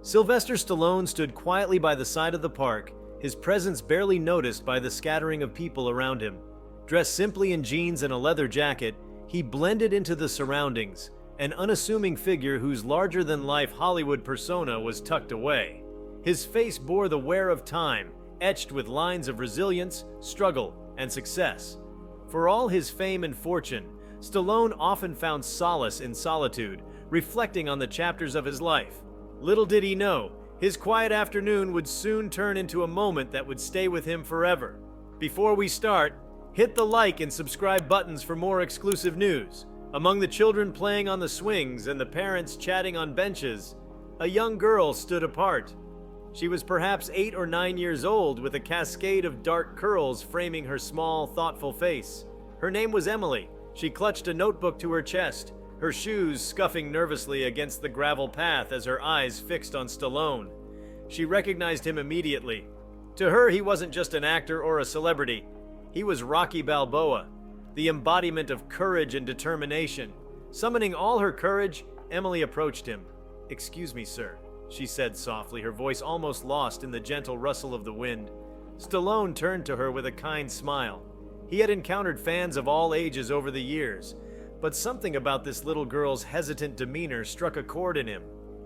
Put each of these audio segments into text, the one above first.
Sylvester Stallone stood quietly by the side of the park, his presence barely noticed by the scattering of people around him. Dressed simply in jeans and a leather jacket, he blended into the surroundings, an unassuming figure whose larger-than-life Hollywood persona was tucked away. His face bore the wear of time, etched with lines of resilience, struggle, and success. For all his fame and fortune, Stallone often found solace in solitude, reflecting on the chapters of his life. Little did he know, his quiet afternoon would soon turn into a moment that would stay with him forever. Before we start, hit the like and subscribe buttons for more exclusive news. Among the children playing on the swings and the parents chatting on benches, a young girl stood apart. She was perhaps 8 or 9 years old, with a cascade of dark curls framing her small, thoughtful face. Her name was Emily. She clutched a notebook to her chest, her shoes scuffing nervously against the gravel path as her eyes fixed on Stallone. She recognized him immediately. To her, he wasn't just an actor or a celebrity. He was Rocky Balboa, the embodiment of courage and determination. Summoning all her courage, Emily approached him. "Excuse me, sir," she said softly, her voice almost lost in the gentle rustle of the wind. Stallone turned to her with a kind smile. He had encountered fans of all ages over the years, but something about this little girl's hesitant demeanor struck a chord in him.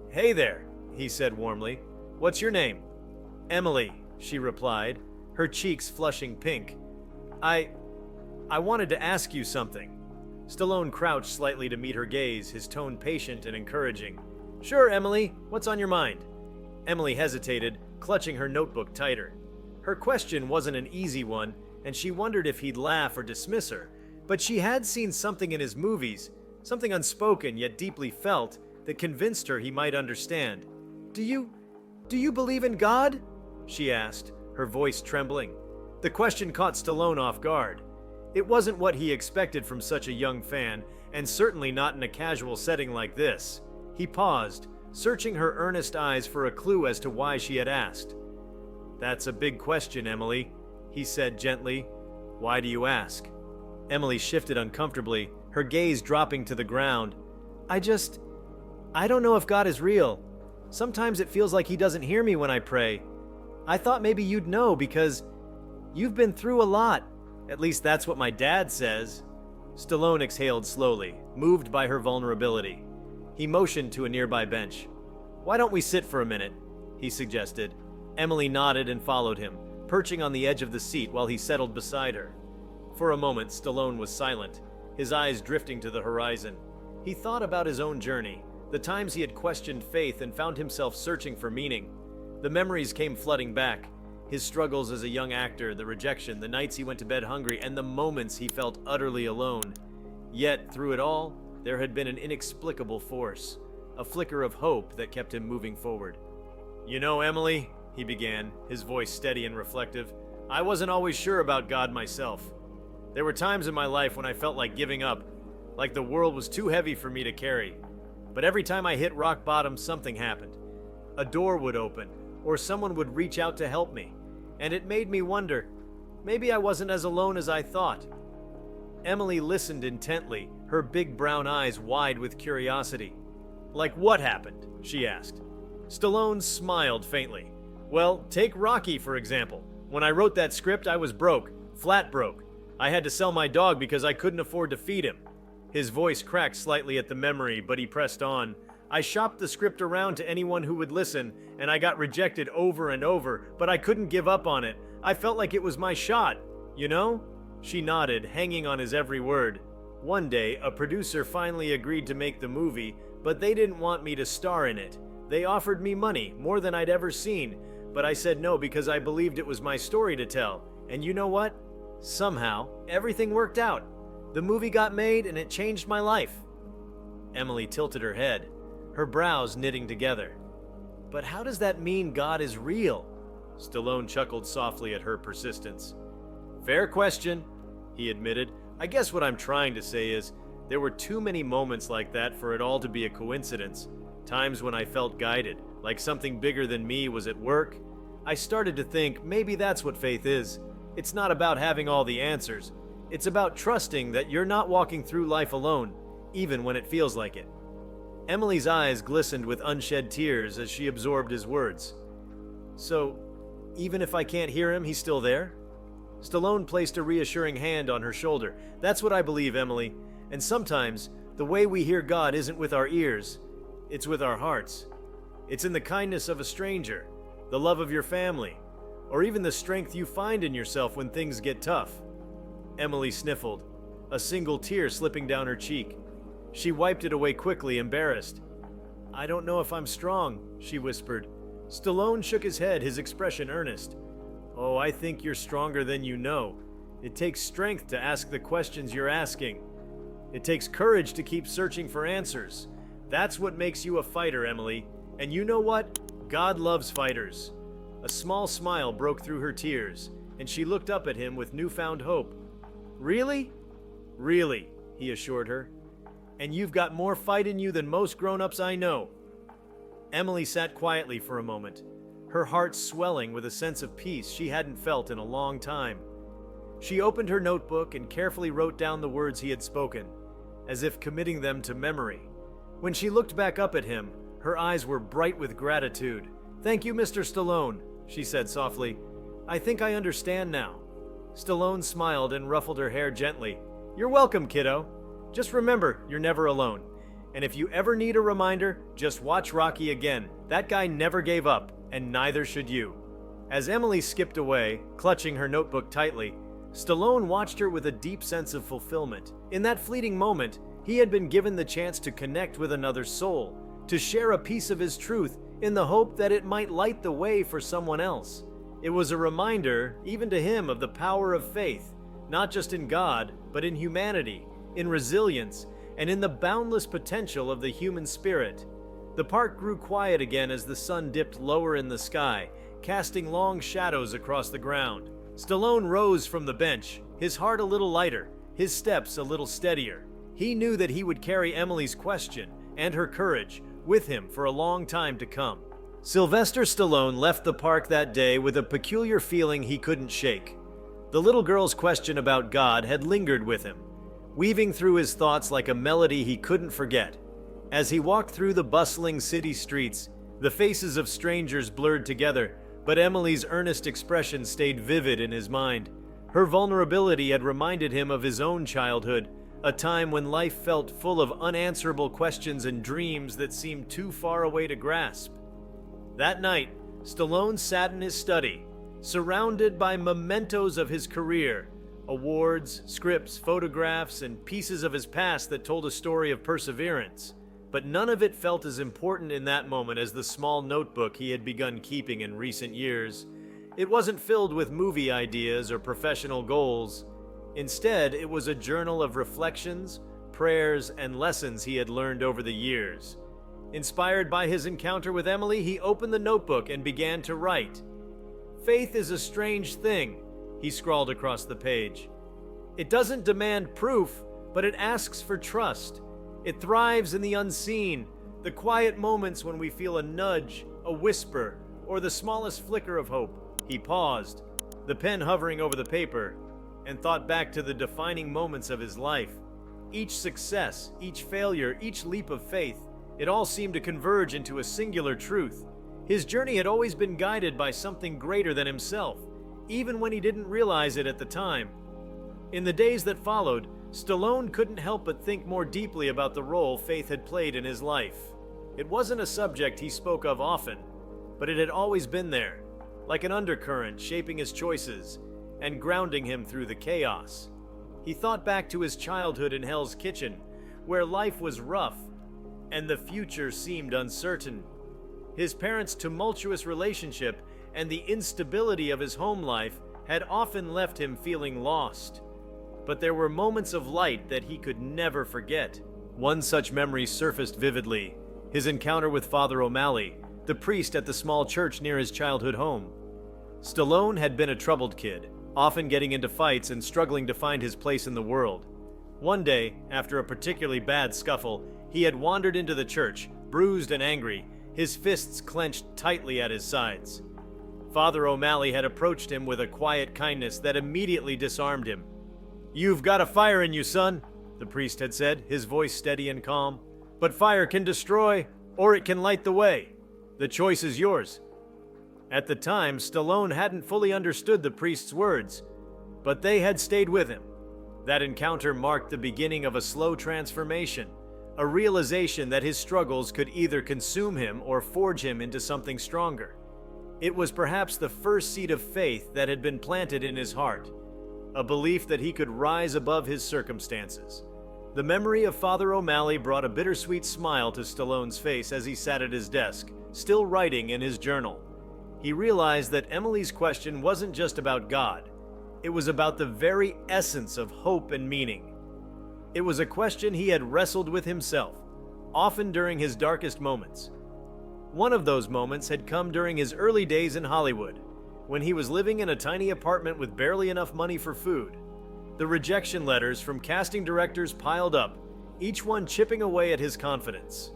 "Hey there," he said warmly. "What's your name?" "Emily," she replied, her cheeks flushing pink. I wanted to ask you something." Stallone crouched slightly to meet her gaze, his tone patient and encouraging. "Sure, Emily, what's on your mind?" Emily hesitated, clutching her notebook tighter. Her question wasn't an easy one, and she wondered if he'd laugh or dismiss her, but she had seen something in his movies, something unspoken yet deeply felt, that convinced her he might understand. Do you believe in God?" she asked, her voice trembling. The question caught Stallone off guard. It wasn't what he expected from such a young fan, and certainly not in a casual setting like this. He paused, searching her earnest eyes for a clue as to why she had asked. "That's a big question, Emily," he said gently. "Why do you ask?" Emily shifted uncomfortably, her gaze dropping to the ground. I don't know if God is real. Sometimes it feels like he doesn't hear me when I pray. I thought maybe you'd know because you've been through a lot. At least that's what my dad says." Stallone exhaled slowly, moved by her vulnerability. He motioned to a nearby bench. "Why don't we sit for a minute?" he suggested. Emily nodded and followed him, perching on the edge of the seat while he settled beside her. For a moment, Stallone was silent, his eyes drifting to the horizon. He thought about his own journey, the times he had questioned faith and found himself searching for meaning. The memories came flooding back. His struggles as a young actor, the rejection, the nights he went to bed hungry, and the moments he felt utterly alone. Yet, through it all, there had been an inexplicable force, a flicker of hope that kept him moving forward. "You know, Emily," he began, his voice steady and reflective, "I wasn't always sure about God myself. There were times in my life when I felt like giving up, like the world was too heavy for me to carry. But every time I hit rock bottom, something happened. A door would open, or someone would reach out to help me. And it made me wonder, maybe I wasn't as alone as I thought." Emily listened intently, her big brown eyes wide with curiosity. "Like what happened?" she asked. Stallone smiled faintly. "Well, take Rocky, for example. When I wrote that script, I was broke, flat broke. I had to sell my dog because I couldn't afford to feed him." His voice cracked slightly at the memory, but he pressed on. "I shopped the script around to anyone who would listen, and I got rejected over and over, but I couldn't give up on it. I felt like it was my shot, you know?" She nodded, hanging on his every word. "One day, a producer finally agreed to make the movie, but they didn't want me to star in it. They offered me money, more than I'd ever seen, but I said no because I believed it was my story to tell. And you know what? Somehow, everything worked out. The movie got made, and it changed my life." Emily tilted her head, her brows knitting together. "But how does that mean God is real?" Stallone chuckled softly at her persistence. "Fair question," he admitted. "I guess what I'm trying to say is, there were too many moments like that for it all to be a coincidence. Times when I felt guided, like something bigger than me was at work. I started to think maybe that's what faith is. It's not about having all the answers. It's about trusting that you're not walking through life alone, even when it feels like it." Emily's eyes glistened with unshed tears as she absorbed his words. So, even if I can't hear him, he's still there? Stallone placed a reassuring hand on her shoulder. That's what I believe, Emily. And sometimes, the way we hear God isn't with our ears, it's with our hearts. It's in the kindness of a stranger, the love of your family, or even the strength you find in yourself when things get tough. Emily sniffled, a single tear slipping down her cheek. She wiped it away quickly, embarrassed. I don't know if I'm strong, she whispered. Stallone shook his head, his expression earnest. Oh, I think you're stronger than you know. It takes strength to ask the questions you're asking. It takes courage to keep searching for answers. That's what makes you a fighter, Emily. And you know what? God loves fighters. A small smile broke through her tears, and she looked up at him with newfound hope. Really? Really, he assured her. And you've got more fight in you than most grown-ups I know. Emily sat quietly for a moment, her heart swelling with a sense of peace she hadn't felt in a long time. She opened her notebook and carefully wrote down the words he had spoken, as if committing them to memory. When she looked back up at him, her eyes were bright with gratitude. Thank you, Mr. Stallone, she said softly. I think I understand now. Stallone smiled and ruffled her hair gently. You're welcome, kiddo. Just remember, you're never alone. And if you ever need a reminder, just watch Rocky again. That guy never gave up, and neither should you. As Emily skipped away, clutching her notebook tightly, Stallone watched her with a deep sense of fulfillment. In that fleeting moment, he had been given the chance to connect with another soul, to share a piece of his truth in the hope that it might light the way for someone else. It was a reminder, even to him, of the power of faith, not just in God, but in humanity, in resilience, and in the boundless potential of the human spirit. The park grew quiet again as the sun dipped lower in the sky, casting long shadows across the ground. Stallone rose from the bench, his heart a little lighter, his steps a little steadier. He knew that he would carry Emily's question and her courage with him for a long time to come. Sylvester Stallone left the park that day with a peculiar feeling he couldn't shake. The little girl's question about God had lingered with him, weaving through his thoughts like a melody he couldn't forget. As he walked through the bustling city streets, the faces of strangers blurred together, but Emily's earnest expression stayed vivid in his mind. Her vulnerability had reminded him of his own childhood, a time when life felt full of unanswerable questions and dreams that seemed too far away to grasp. That night, Stallone sat in his study, surrounded by mementos of his career, awards, scripts, photographs, and pieces of his past that told a story of perseverance. But none of it felt as important in that moment as the small notebook he had begun keeping in recent years. It wasn't filled with movie ideas or professional goals. Instead, it was a journal of reflections, prayers, and lessons he had learned over the years. Inspired by his encounter with Emily, he opened the notebook and began to write. Faith is a strange thing, he scrawled across the page. It doesn't demand proof, but it asks for trust. It thrives in the unseen, the quiet moments when we feel a nudge, a whisper, or the smallest flicker of hope. He paused, the pen hovering over the paper, and thought back to the defining moments of his life. Each success, each failure, each leap of faith, it all seemed to converge into a singular truth. His journey had always been guided by something greater than himself, even when he didn't realize it at the time. In the days that followed, Stallone couldn't help but think more deeply about the role faith had played in his life. It wasn't a subject he spoke of often, but it had always been there, like an undercurrent shaping his choices and grounding him through the chaos. He thought back to his childhood in Hell's Kitchen, where life was rough and the future seemed uncertain. His parents' tumultuous relationship and the instability of his home life had often left him feeling lost. But there were moments of light that he could never forget. One such memory surfaced vividly: his encounter with Father O'Malley, the priest at the small church near his childhood home. Stallone had been a troubled kid, often getting into fights and struggling to find his place in the world. One day, after a particularly bad scuffle, he had wandered into the church, bruised and angry, his fists clenched tightly at his sides. Father O'Malley had approached him with a quiet kindness that immediately disarmed him. "You've got a fire in you, son," the priest had said, his voice steady and calm. But fire can destroy, or it can light the way. The choice is yours. At the time, Stallone hadn't fully understood the priest's words, but they had stayed with him. That encounter marked the beginning of a slow transformation, a realization that his struggles could either consume him or forge him into something stronger. It was perhaps the first seed of faith that had been planted in his heart, a belief that he could rise above his circumstances. The memory of Father O'Malley brought a bittersweet smile to Stallone's face as he sat at his desk, still writing in his journal. He realized that Emily's question wasn't just about God. It was about the very essence of hope and meaning. It was a question he had wrestled with himself, often during his darkest moments. One of those moments had come during his early days in Hollywood, when he was living in a tiny apartment with barely enough money for food. The rejection letters from casting directors piled up, each one chipping away at his confidence.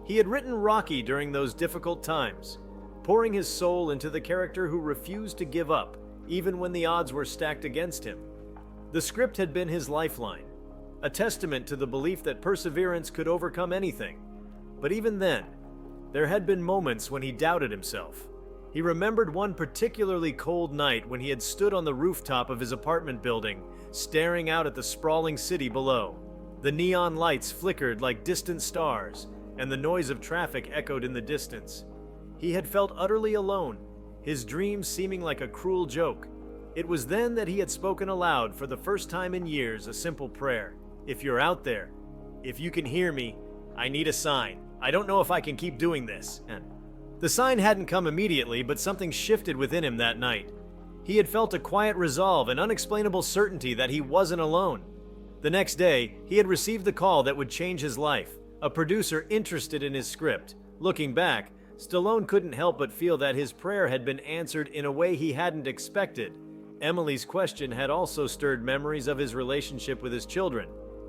He had written Rocky during those difficult times, pouring his soul into the character who refused to give up, even when the odds were stacked against him. The script had been his lifeline, a testament to the belief that perseverance could overcome anything. But even then, there had been moments when he doubted himself. He remembered one particularly cold night when he had stood on the rooftop of his apartment building, staring out at the sprawling city below. The neon lights flickered like distant stars, and the noise of traffic echoed in the distance. He had felt utterly alone, his dreams seeming like a cruel joke. It was then that he had spoken aloud for the first time in years a simple prayer. If you're out there, if you can hear me, I need a sign. I don't know if I can keep doing this. And the sign hadn't come immediately, but something shifted within him that night. He had felt a quiet resolve, an unexplainable certainty that he wasn't alone. The next day, he had received the call that would change his life, a producer interested in his script. Looking back, Stallone couldn't help but feel that his prayer had been answered in a way he hadn't expected. Emily's question had also stirred memories of his relationship with his children.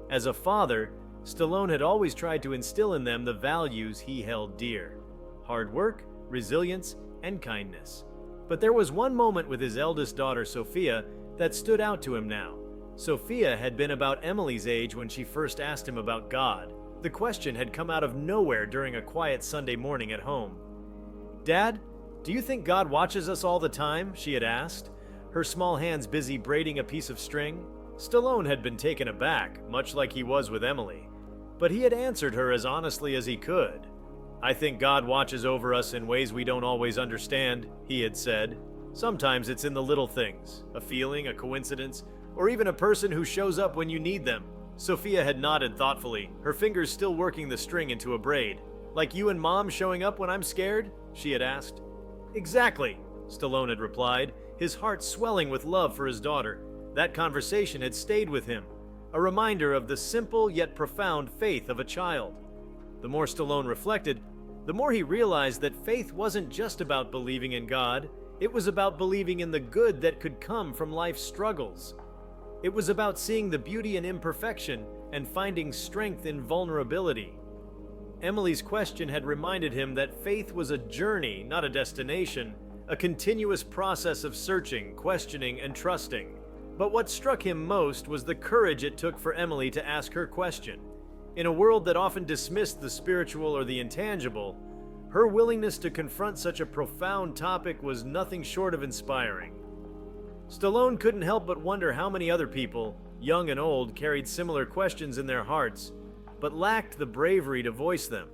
As a father, Stallone had always tried to instill in them the values he held dear: hard work, resilience, and kindness. But there was one moment with his eldest daughter, Sophia, that stood out to him now. Sophia had been about Emily's age when she first asked him about God. The question had come out of nowhere during a quiet Sunday morning at home. "Dad, do you think God watches us all the time?" she had asked, her small hands busy braiding a piece of string. Stallone had been taken aback, much like he was with Emily, but he had answered her as honestly as he could. "I think God watches over us in ways we don't always understand," he had said. "Sometimes it's in the little things, a feeling, a coincidence, or even a person who shows up when you need them." Sophia had nodded thoughtfully, her fingers still working the string into a braid. "Like you and Mom showing up when I'm scared?" she had asked. "Exactly," Stallone had replied, his heart swelling with love for his daughter. That conversation had stayed with him, a reminder of the simple yet profound faith of a child. The more Stallone reflected, the more he realized that faith wasn't just about believing in God, it was about believing in the good that could come from life's struggles. It was about seeing the beauty in imperfection and finding strength in vulnerability. Emily's question had reminded him that faith was a journey, not a destination, a continuous process of searching, questioning, and trusting. But what struck him most was the courage it took for Emily to ask her question. In a world that often dismissed the spiritual or the intangible, her willingness to confront such a profound topic was nothing short of inspiring. Stallone couldn't help but wonder how many other people, young and old, carried similar questions in their hearts, but lacked the bravery to voice them.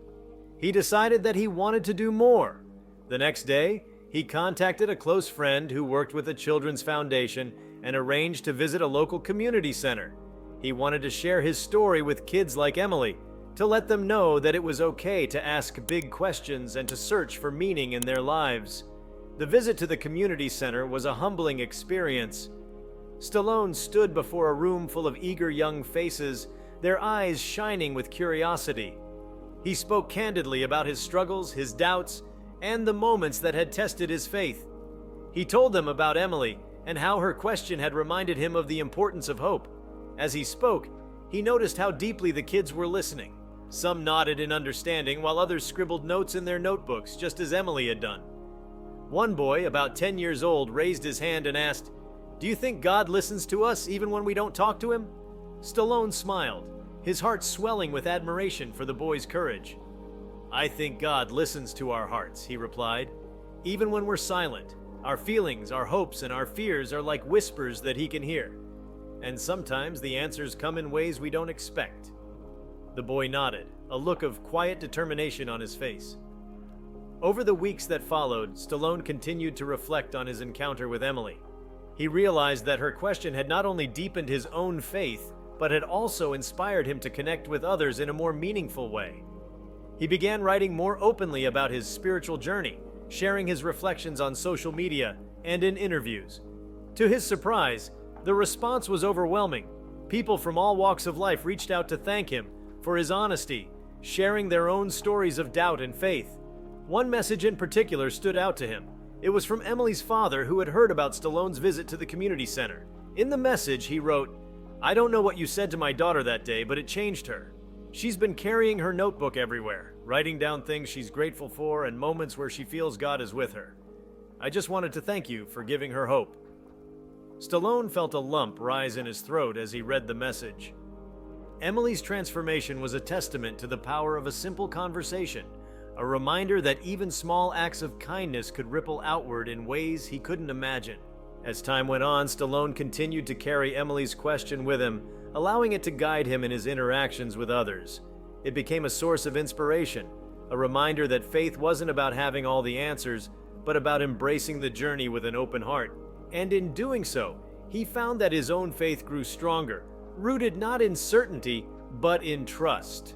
He decided that he wanted to do more. The next day, he contacted a close friend who worked with a children's foundation and arranged to visit a local community center. He wanted to share his story with kids like Emily, to let them know that it was okay to ask big questions and to search for meaning in their lives. The visit to the community center was a humbling experience. Stallone stood before a room full of eager young faces, their eyes shining with curiosity. He spoke candidly about his struggles, his doubts, and the moments that had tested his faith. He told them about Emily and how her question had reminded him of the importance of hope. As he spoke, he noticed how deeply the kids were listening. Some nodded in understanding, while others scribbled notes in their notebooks, just as Emily had done. One boy, about 10 years old, raised his hand and asked, "Do you think God listens to us even when we don't talk to him?" Stallone smiled. his heart swelling with admiration for the boy's courage. "I think God listens to our hearts," he replied. "Even when we're silent, our feelings, our hopes, and our fears are like whispers that he can hear. And sometimes the answers come in ways we don't expect." The boy nodded, a look of quiet determination on his face. Over the weeks that followed, Stallone continued to reflect on his encounter with Emily. He realized that her question had not only deepened his own faith, but had also inspired him to connect with others in a more meaningful way. He began writing more openly about his spiritual journey, sharing his reflections on social media and in interviews. To his surprise, the response was overwhelming. People from all walks of life reached out to thank him for his honesty, sharing their own stories of doubt and faith. One message in particular stood out to him. It was from Emily's father, who had heard about Stallone's visit to the community center. In the message, he wrote, "I don't know what you said to my daughter that day, but it changed her. She's been carrying her notebook everywhere, writing down things she's grateful for and moments where she feels God is with her. I just wanted to thank you for giving her hope." Stallone felt a lump rise in his throat as he read the message. Emily's transformation was a testament to the power of a simple conversation, a reminder that even small acts of kindness could ripple outward in ways he couldn't imagine. As time went on, Stallone continued to carry Emily's question with him, allowing it to guide him in his interactions with others. It became a source of inspiration, a reminder that faith wasn't about having all the answers, but about embracing the journey with an open heart. And in doing so, he found that his own faith grew stronger, rooted not in certainty, but in trust.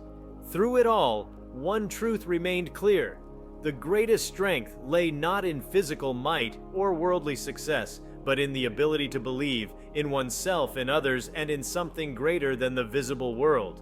Through it all, one truth remained clear. The greatest strength lay not in physical might or worldly success, but in the ability to believe in oneself, in others, and in something greater than the visible world.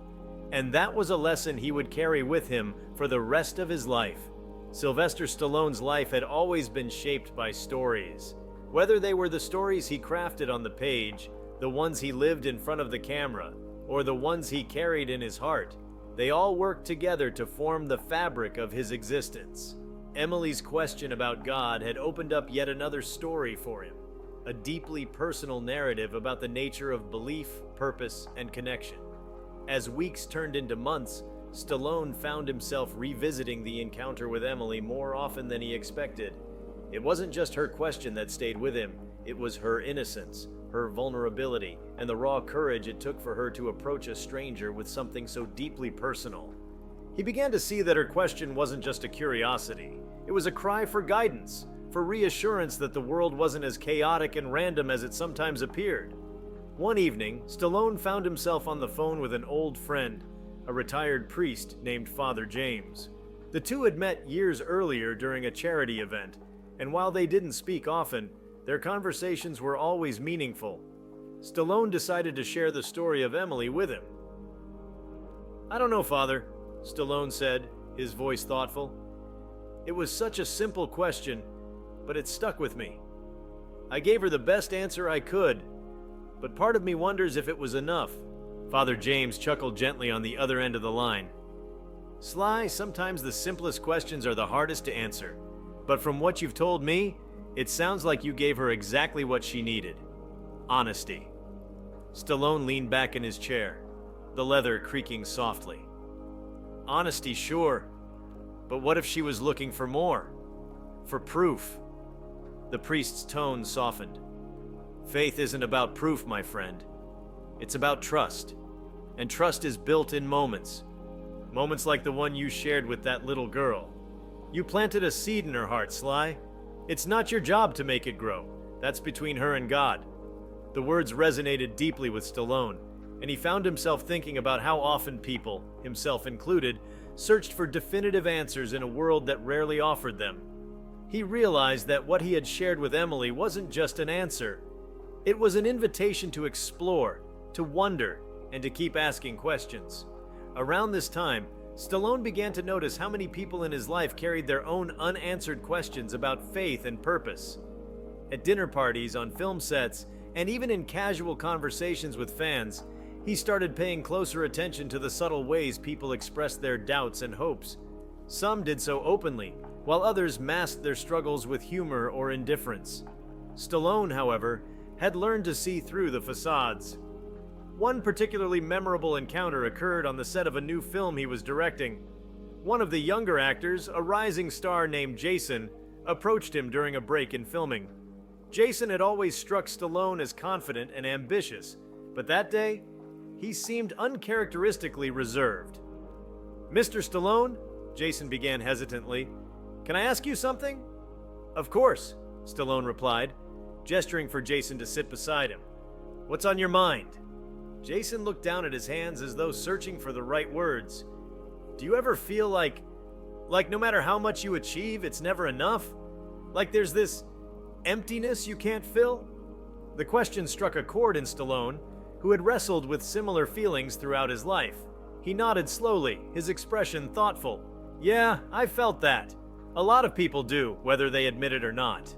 And that was a lesson he would carry with him for the rest of his life. Sylvester Stallone's life had always been shaped by stories. Whether they were the stories he crafted on the page, the ones he lived in front of the camera, or the ones he carried in his heart, they all worked together to form the fabric of his existence. Emily's question about God had opened up yet another story for him, a deeply personal narrative about the nature of belief, purpose, and connection. As weeks turned into months, Stallone found himself revisiting the encounter with Emily more often than he expected. It wasn't just her question that stayed with him, it was her innocence, her vulnerability, and the raw courage it took for her to approach a stranger with something so deeply personal. He began to see that her question wasn't just a curiosity. It was a cry for guidance, for reassurance that the world wasn't as chaotic and random as it sometimes appeared. One evening, Stallone found himself on the phone with an old friend, a retired priest named Father James. The two had met years earlier during a charity event, and while they didn't speak often, their conversations were always meaningful. Stallone decided to share the story of Emily with him. "I don't know, Father," Stallone said, his voice thoughtful. "It was such a simple question, but it stuck with me. I gave her the best answer I could, but part of me wonders if it was enough." Father James chuckled gently on the other end of the line. "Sly, sometimes the simplest questions are the hardest to answer, but from what you've told me, it sounds like you gave her exactly what she needed. Honesty." Stallone leaned back in his chair, the leather creaking softly. "Honesty, sure. But what if she was looking for more? For proof?" The priest's tone softened. "Faith isn't about proof, my friend. It's about trust. And trust is built in moments. Moments like the one you shared with that little girl. You planted a seed in her heart, Sly. It's not your job to make it grow. That's between her and God." The words resonated deeply with Stallone, and he found himself thinking about how often people, himself included, searched for definitive answers in a world that rarely offered them. He realized that what he had shared with Emily wasn't just an answer. It was an invitation to explore, to wonder, and to keep asking questions. Around this time, Stallone began to notice how many people in his life carried their own unanswered questions about faith and purpose. At dinner parties, on film sets, and even in casual conversations with fans, he started paying closer attention to the subtle ways people expressed their doubts and hopes. Some did so openly, while others masked their struggles with humor or indifference. Stallone, however, had learned to see through the facades. One particularly memorable encounter occurred on the set of a new film he was directing. One of the younger actors, a rising star named Jason, approached him during a break in filming. Jason had always struck Stallone as confident and ambitious, but that day, he seemed uncharacteristically reserved. "Mr. Stallone," Jason began hesitantly, "can I ask you something?" "Of course," Stallone replied, gesturing for Jason to sit beside him. "What's on your mind?" Jason looked down at his hands as though searching for the right words. "Do you ever feel like no matter how much you achieve, it's never enough? Like there's this emptiness you can't fill?" The question struck a chord in Stallone, who had wrestled with similar feelings throughout his life. He nodded slowly, his expression thoughtful. "Yeah, I felt that. A lot of people do, whether they admit it or not."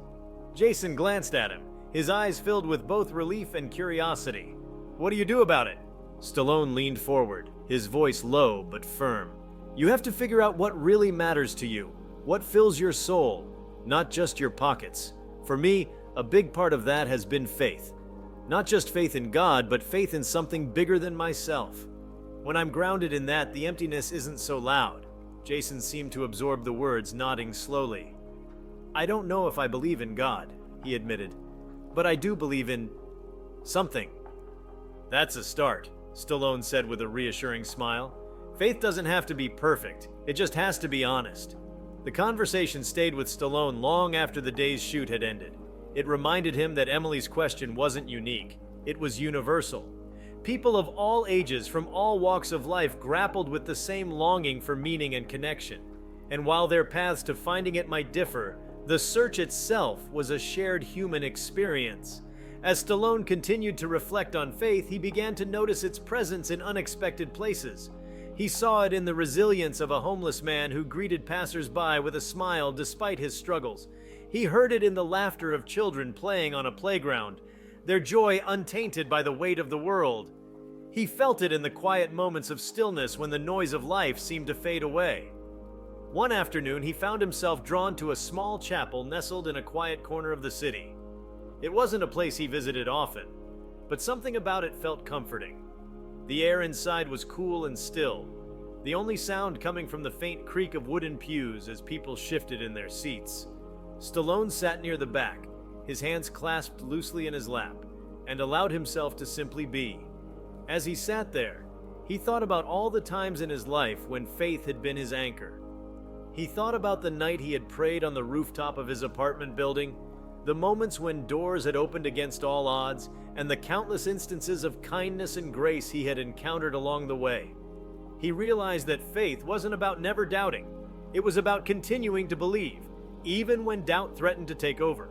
Jason glanced at him, his eyes filled with both relief and curiosity. "What do you do about it?" Stallone leaned forward, his voice low but firm. "You have to figure out what really matters to you, what fills your soul, not just your pockets. For me, a big part of that has been faith. Not just faith in God, but faith in something bigger than myself. When I'm grounded in that, the emptiness isn't so loud." Jason seemed to absorb the words, nodding slowly. "I don't know if I believe in God," he admitted, "but I do believe in something." "That's a start," Stallone said with a reassuring smile. "Faith doesn't have to be perfect, it just has to be honest." The conversation stayed with Stallone long after the day's shoot had ended. It reminded him that Emily's question wasn't unique, it was universal. People of all ages from all walks of life grappled with the same longing for meaning and connection. And while their paths to finding it might differ, the search itself was a shared human experience. As Stallone continued to reflect on faith, he began to notice its presence in unexpected places. He saw it in the resilience of a homeless man who greeted passers-by with a smile despite his struggles. He heard it in the laughter of children playing on a playground, their joy untainted by the weight of the world. He felt it in the quiet moments of stillness when the noise of life seemed to fade away. One afternoon, he found himself drawn to a small chapel nestled in a quiet corner of the city. It wasn't a place he visited often, but something about it felt comforting. The air inside was cool and still, the only sound coming from the faint creak of wooden pews as people shifted in their seats. Stallone sat near the back, his hands clasped loosely in his lap, and allowed himself to simply be. As he sat there, he thought about all the times in his life when faith had been his anchor. He thought about the night he had prayed on the rooftop of his apartment building, the moments when doors had opened against all odds, and the countless instances of kindness and grace he had encountered along the way. He realized that faith wasn't about never doubting. It was about continuing to believe, even when doubt threatened to take over.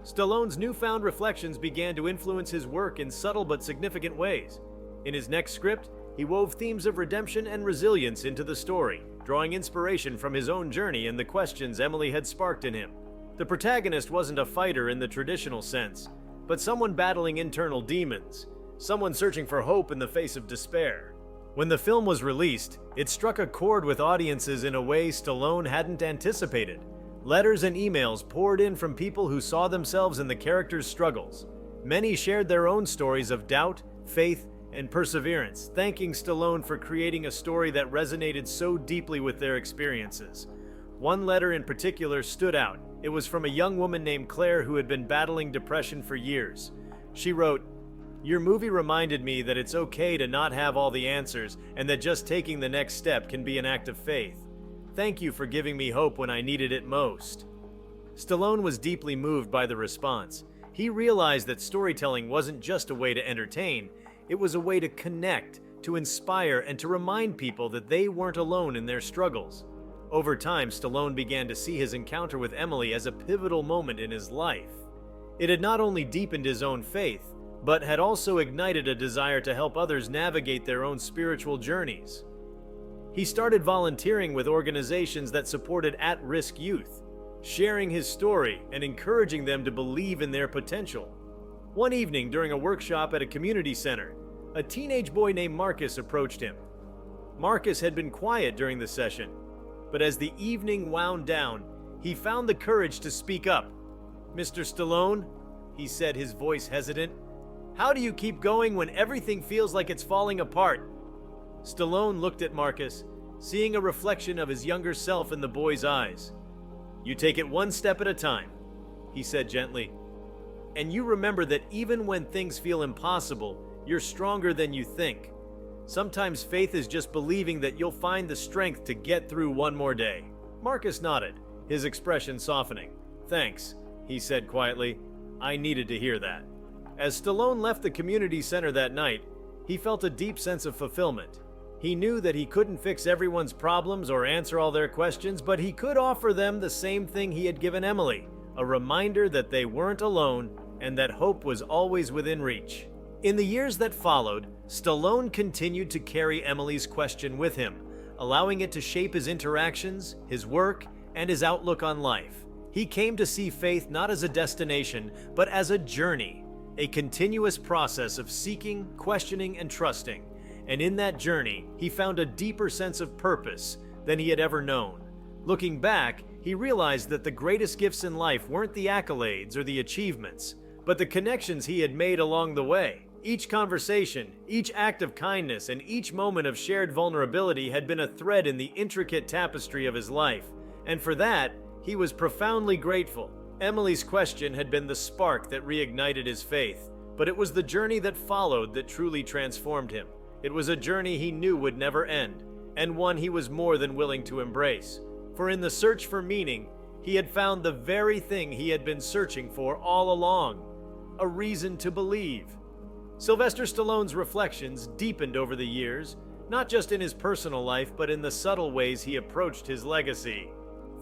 Stallone's newfound reflections began to influence his work in subtle but significant ways. In his next script, he wove themes of redemption and resilience into the story, drawing inspiration from his own journey and the questions Emily had sparked in him. The protagonist wasn't a fighter in the traditional sense, but someone battling internal demons, someone searching for hope in the face of despair. When the film was released, it struck a chord with audiences in a way Stallone hadn't anticipated. Letters and emails poured in from people who saw themselves in the characters' struggles. Many shared their own stories of doubt, faith, and perseverance, thanking Stallone for creating a story that resonated so deeply with their experiences. One letter in particular stood out. It was from a young woman named Claire who had been battling depression for years. She wrote, "Your movie reminded me that it's okay to not have all the answers and that just taking the next step can be an act of faith. Thank you for giving me hope when I needed it most." Stallone was deeply moved by the response. He realized that storytelling wasn't just a way to entertain, it was a way to connect, to inspire, and to remind people that they weren't alone in their struggles. Over time, Stallone began to see his encounter with Emily as a pivotal moment in his life. It had not only deepened his own faith, but had also ignited a desire to help others navigate their own spiritual journeys. He started volunteering with organizations that supported at-risk youth, sharing his story and encouraging them to believe in their potential. One evening during a workshop at a community center, a teenage boy named Marcus approached him. Marcus had been quiet during the session, but as the evening wound down, he found the courage to speak up. "Mr. Stallone," he said, his voice hesitant, How do you keep going when everything feels like it's falling apart? Stallone looked at Marcus, seeing a reflection of his younger self in the boy's eyes. You take it one step at a time, he said gently. And you remember that even when things feel impossible, you're stronger than you think. Sometimes faith is just believing that you'll find the strength to get through one more day. Marcus nodded, his expression softening. Thanks, he said quietly. I needed to hear that. As Stallone left the community center that night, he felt a deep sense of fulfillment. He knew that he couldn't fix everyone's problems or answer all their questions, but he could offer them the same thing he had given Emily, a reminder that they weren't alone and that hope was always within reach. In the years that followed, Stallone continued to carry Emily's question with him, allowing it to shape his interactions, his work, and his outlook on life. He came to see faith not as a destination, but as a journey, a continuous process of seeking, questioning, and trusting. And in that journey, he found a deeper sense of purpose than he had ever known. Looking back, he realized that the greatest gifts in life weren't the accolades or the achievements, but the connections he had made along the way. Each conversation, each act of kindness, and each moment of shared vulnerability had been a thread in the intricate tapestry of his life, and for that, he was profoundly grateful. Emily's question had been the spark that reignited his faith, but it was the journey that followed that truly transformed him. It was a journey he knew would never end, and one he was more than willing to embrace. For in the search for meaning, he had found the very thing he had been searching for all along, a reason to believe. Sylvester Stallone's reflections deepened over the years, not just in his personal life, but in the subtle ways he approached his legacy.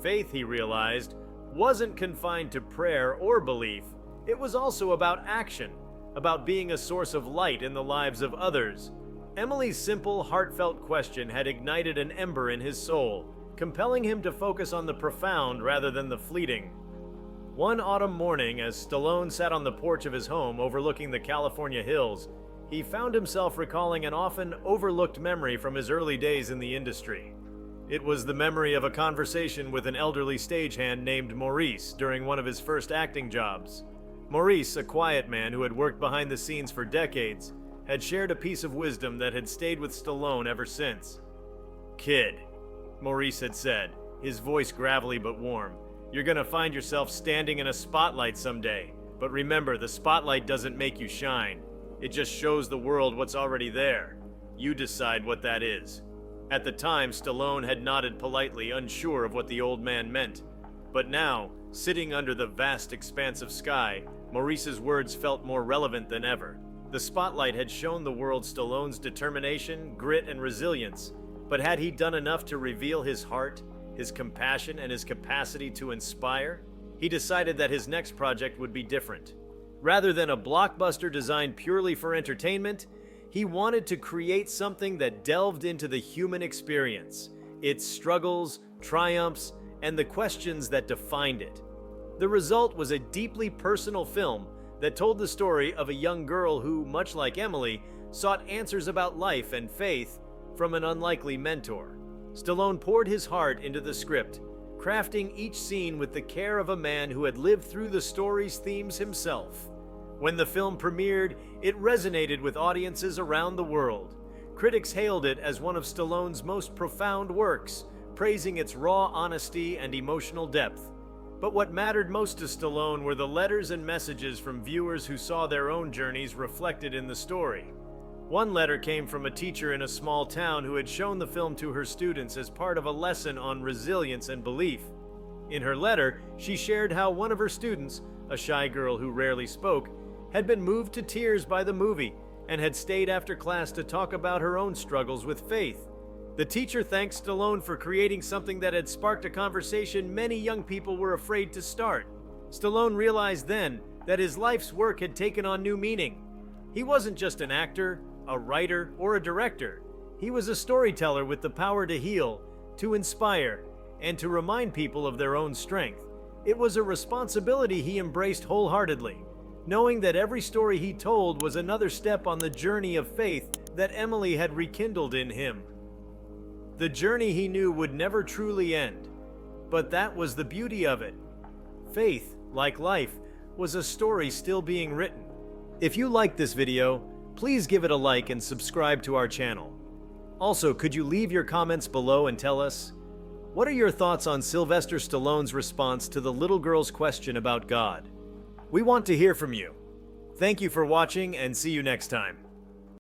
Faith, he realized, wasn't confined to prayer or belief. It was also about action, about being a source of light in the lives of others. Emily's simple, heartfelt question had ignited an ember in his soul, compelling him to focus on the profound rather than the fleeting. One autumn morning, as Stallone sat on the porch of his home overlooking the California hills, he found himself recalling an often overlooked memory from his early days in the industry. It was the memory of a conversation with an elderly stagehand named Maurice during one of his first acting jobs. Maurice, a quiet man who had worked behind the scenes for decades, had shared a piece of wisdom that had stayed with Stallone ever since. "Kid," Maurice had said, his voice gravelly but warm, "you're gonna find yourself standing in a spotlight someday, but remember, the spotlight doesn't make you shine. It just shows the world what's already there. You decide what that is." At the time, Stallone had nodded politely, unsure of what the old man meant. But now, sitting under the vast expanse of sky, Maurice's words felt more relevant than ever. The spotlight had shown the world Stallone's determination, grit, and resilience, but had he done enough to reveal his heart, his compassion, and his capacity to inspire? He decided that his next project would be different. Rather than a blockbuster designed purely for entertainment, he wanted to create something that delved into the human experience, its struggles, triumphs, and the questions that defined it. The result was a deeply personal film that told the story of a young girl who, much like Emily, sought answers about life and faith from an unlikely mentor. Stallone poured his heart into the script, crafting each scene with the care of a man who had lived through the story's themes himself. When the film premiered, it resonated with audiences around the world. Critics hailed it as one of Stallone's most profound works, praising its raw honesty and emotional depth. But what mattered most to Stallone were the letters and messages from viewers who saw their own journeys reflected in the story. One letter came from a teacher in a small town who had shown the film to her students as part of a lesson on resilience and belief. In her letter, she shared how one of her students, a shy girl who rarely spoke, had been moved to tears by the movie and had stayed after class to talk about her own struggles with faith. The teacher thanked Stallone for creating something that had sparked a conversation many young people were afraid to start. Stallone realized then that his life's work had taken on new meaning. He wasn't just an actor, a writer, or a director. He was a storyteller with the power to heal, to inspire, and to remind people of their own strength. It was a responsibility he embraced wholeheartedly, knowing that every story he told was another step on the journey of faith that Emily had rekindled in him. The journey he knew would never truly end, but that was the beauty of it. Faith, like life, was a story still being written. If you liked this video, please give it a like and subscribe to our channel. Also, could you leave your comments below and tell us, what are your thoughts on Sylvester Stallone's response to the little girl's question about God? We want to hear from you. Thank you for watching and see you next time.